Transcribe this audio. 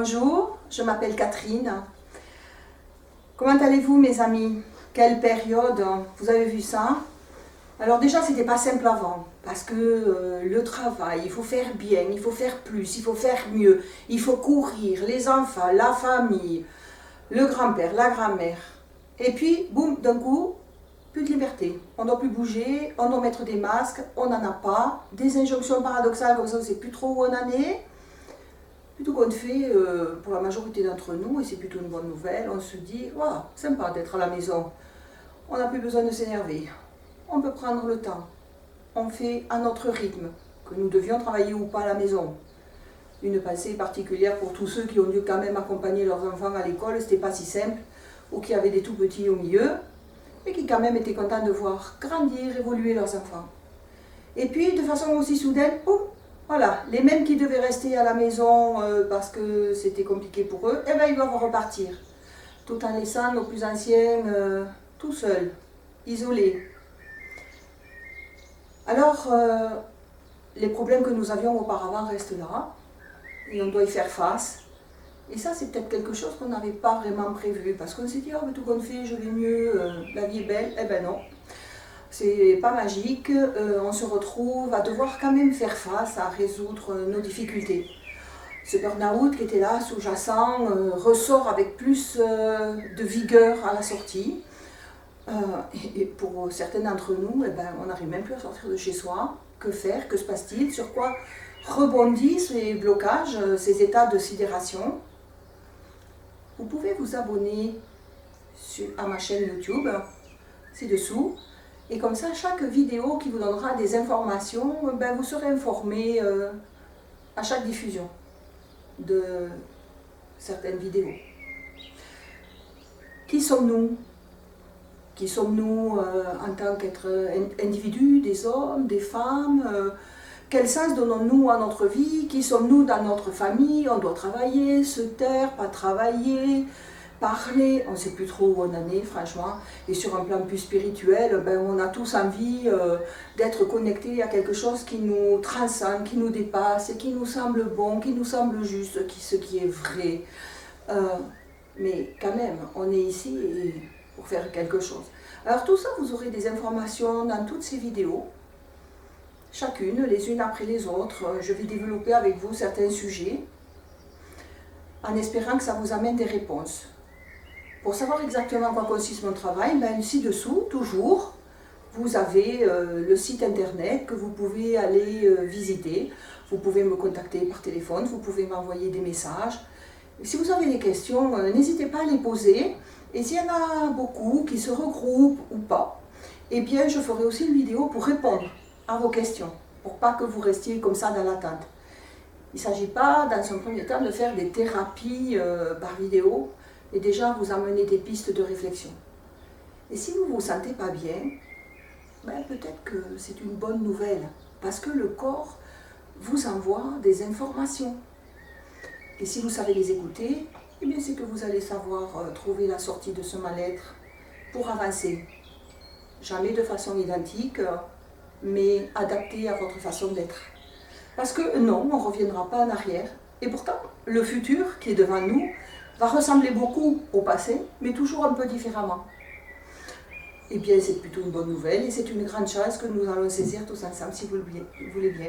Bonjour, je m'appelle Catherine. Comment allez-vous mes amis? Quelle période? Vous avez vu ça? Alors déjà, c'était pas simple avant, parce que le travail, il faut faire bien, il faut faire plus, il faut faire mieux, il faut courir, les enfants, la famille, le grand-père, la grand-mère. Et puis, boum, d'un coup, plus de liberté. On ne doit plus bouger, on doit mettre des masques, on n'en a pas. Des injonctions paradoxales comme ça, on ne sait plus trop où on en est. Plutôt qu'on fait, pour la majorité d'entre nous, et c'est plutôt une bonne nouvelle, on se dit, waouh, sympa d'être à la maison. On n'a plus besoin de s'énerver. On peut prendre le temps. On fait à notre rythme, que nous devions travailler ou pas à la maison. Une pensée particulière pour tous ceux qui ont dû quand même accompagner leurs enfants à l'école, c'était pas si simple, ou qui avaient des tout petits au milieu, et qui quand même étaient contents de voir grandir, évoluer leurs enfants. Et puis, de façon aussi soudaine, boum, voilà, les mêmes qui devaient rester à la maison parce que c'était compliqué pour eux, eh bien ils doivent repartir. Tout en laissant nos plus anciens tout seuls, isolés. Alors, les problèmes que nous avions auparavant restent là, et on doit y faire face. Et ça, c'est peut-être quelque chose qu'on n'avait pas vraiment prévu, parce qu'on s'est dit, oh, mais tout qu'on fait, je vais mieux, la vie est belle. Eh ben non. C'est pas magique, on se retrouve à devoir quand même faire face, à résoudre nos difficultés. Ce burn-out qui était là, sous-jacent, ressort avec plus de vigueur à la sortie. Et pour certains d'entre nous, eh ben, on n'arrive même plus à sortir de chez soi. Que faire? Que se passe-t-il? Sur quoi rebondissent ces blocages, ces états de sidération? Vous pouvez vous abonner à ma chaîne YouTube, ci-dessous. Et comme ça, chaque vidéo qui vous donnera des informations, ben vous serez informé à chaque diffusion de certaines vidéos. Qui sommes-nous? Qui sommes-nous en tant qu'être individus, des hommes, des femmes? Quel sens donnons-nous à notre vie? Qui sommes-nous dans notre famille? On doit travailler, se taire, pas travailler, parler, on ne sait plus trop où on en est franchement, et sur un plan plus spirituel, ben, on a tous envie d'être connectés à quelque chose qui nous transcende, qui nous dépasse, et qui nous semble bon, qui nous semble juste, ce qui est vrai. Mais quand même, on est ici pour faire quelque chose. Alors tout ça, vous aurez des informations dans toutes ces vidéos, chacune, les unes après les autres. Je vais développer avec vous certains sujets, en espérant que ça vous amène des réponses. Pour savoir exactement en quoi consiste mon travail, ben, ci-dessous, toujours, vous avez le site internet que vous pouvez aller visiter. Vous pouvez me contacter par téléphone, vous pouvez m'envoyer des messages. Et si vous avez des questions, n'hésitez pas à les poser. Et s'il y en a beaucoup qui se regroupent ou pas, eh bien je ferai aussi une vidéo pour répondre à vos questions, pour pas que vous restiez comme ça dans l'attente. Il ne s'agit pas, dans un premier temps, de faire des thérapies par vidéo, et déjà vous amener des pistes de réflexion. Et si vous ne vous sentez pas bien, ben peut-être que c'est une bonne nouvelle, parce que le corps vous envoie des informations. Et si vous savez les écouter, eh bien c'est que vous allez savoir trouver la sortie de ce mal-être pour avancer. Jamais de façon identique, mais adaptée à votre façon d'être. Parce que non, on ne reviendra pas en arrière. Et pourtant, le futur qui est devant nous va ressembler beaucoup au passé, mais toujours un peu différemment. Eh bien, c'est plutôt une bonne nouvelle et c'est une grande chance que nous allons saisir tous ensemble, si vous le voulez bien.